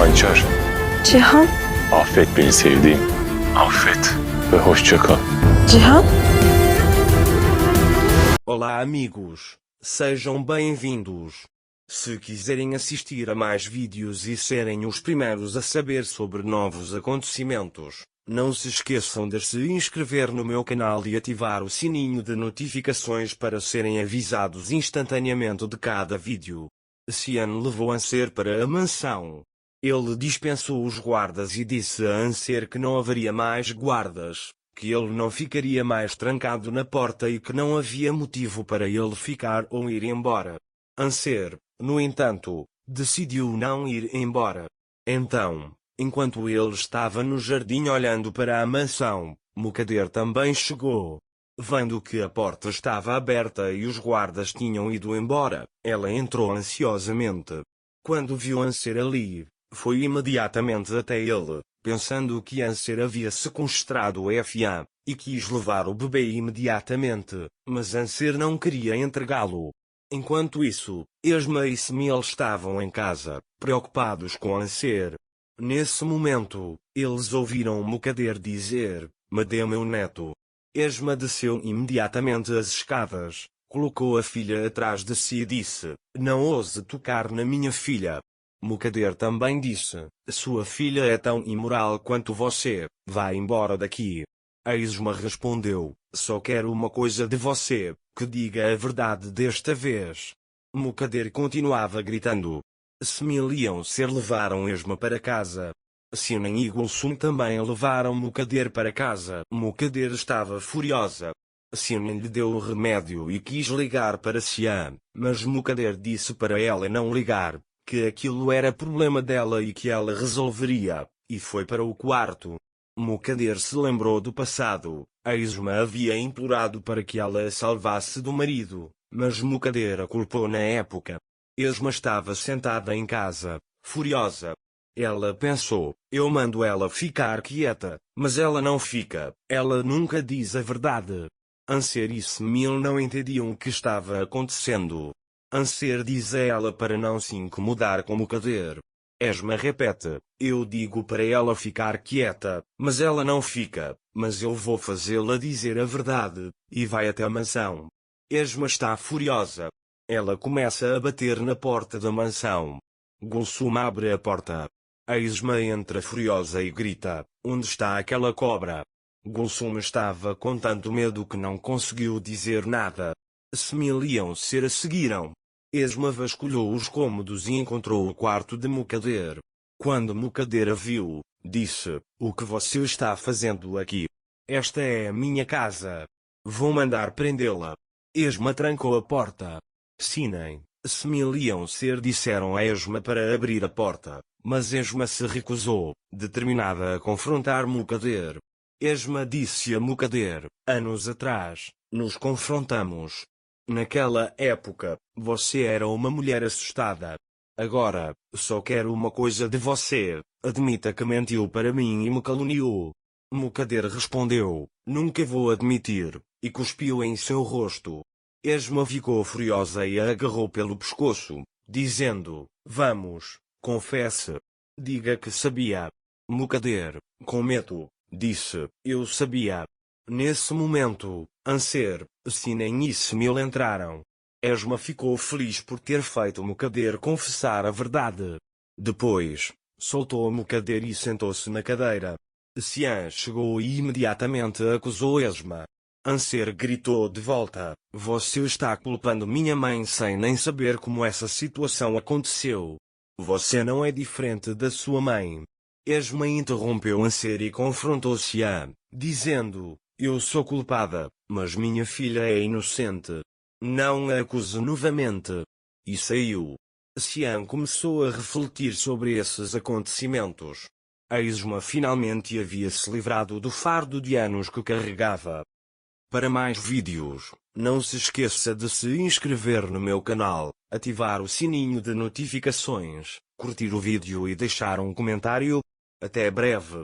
Hançer, Cihan? affet beni sevdiğim. Affet ve hoşça kal. Cihan? Olá, amigos. Sejam bem-vindos. Se quiserem assistir a mais vídeos e serem os primeiros a saber sobre novos acontecimentos, não se esqueçam de se inscrever no meu canal e ativar o sininho de notificações para serem avisados instantaneamente de cada vídeo. Cian levou Anser para a mansão. Ele dispensou os guardas e disse a Anser que não haveria mais guardas, que ele não ficaria mais trancado na porta e que não havia motivo para ele ficar ou ir embora. Anser, no entanto, decidiu não ir embora. Então, enquanto ele estava no jardim olhando para a mansão, Mukader também chegou. Vendo que a porta estava aberta e os guardas tinham ido embora, ela entrou ansiosamente. Quando viu Anser ali, foi imediatamente até ele, pensando que Anser havia sequestrado Fa, e quis levar o bebê imediatamente, mas Anser não queria entregá-lo. Enquanto isso, Esma e Smil estavam em casa, preocupados com Anser. Nesse momento, eles ouviram Mukader dizer: "Me dê meu neto." Esma desceu imediatamente as escadas, colocou a filha atrás de si e disse: "Não ouse tocar na minha filha." Mukader também disse: "Sua filha é tão imoral quanto você, vá embora daqui." A Esma respondeu: "Só quero uma coisa de você, que diga a verdade desta vez." Mukader continuava gritando. Smil e Anser levaram Esma para casa. Sinan e Gulsum também levaram Mukader para casa. Mukader estava furiosa. Sinan lhe deu o remédio e quis ligar para Sian, mas Mukader disse para ela não ligar, que aquilo era problema dela e que ela resolveria, e foi para o quarto. Mukader se lembrou do passado. A Esma havia implorado para que ela a salvasse do marido, mas Mukader a culpou na época. Esma estava sentada em casa, furiosa. Ela pensou: eu mando ela ficar quieta, mas ela não fica, ela nunca diz a verdade. Anser e Smil não entendiam o que estava acontecendo. Anser diz a ela para não se incomodar com Mukader. Esma repete: eu digo para ela ficar quieta, mas ela não fica, mas eu vou fazê-la dizer a verdade, e vai até a mansão. Esma está furiosa. Ela começa a bater na porta da mansão. Gulsum abre a porta. A Esma entra furiosa e grita: onde está aquela cobra? Gulsum estava com tanto medo que não conseguiu dizer nada. Smil e Anser a seguiram. Esma vasculhou os cômodos e encontrou o quarto de Mukader. Quando Mukader a viu, disse: o que você está fazendo aqui? Esta é a minha casa. Vou mandar prendê-la. Esma trancou a porta. Sinan, Smil e Anser disseram a Esma para abrir a porta, mas Esma se recusou, determinada a confrontar Mukader. Esma disse a Mukader: anos atrás, nos confrontamos. Naquela época, você era uma mulher assustada. Agora, só quero uma coisa de você: admita que mentiu para mim e me caluniou. Mukader respondeu: nunca vou admitir, e cuspiu em seu rosto. Esma ficou furiosa e a agarrou pelo pescoço, dizendo: vamos, confesse. Diga que sabia. Mukader, com medo, disse: eu sabia. Nesse momento, Anser, Sinan e Smil entraram. Esma ficou feliz por ter feito Mukader confessar a verdade. Depois, soltou Mukader e sentou-se na cadeira. Sian chegou e imediatamente acusou Esma. Anser gritou de volta: você está culpando minha mãe sem nem saber como essa situação aconteceu. Você não é diferente da sua mãe. Esma interrompeu Anser e confrontou Sian, dizendo: eu sou culpada, mas minha filha é inocente. Não a acuse novamente. E saiu. Sian começou a refletir sobre esses acontecimentos. A Esma finalmente havia se livrado do fardo de anos que carregava. Para mais vídeos, não se esqueça de se inscrever no meu canal, ativar o sininho de notificações, curtir o vídeo e deixar um comentário. Até breve.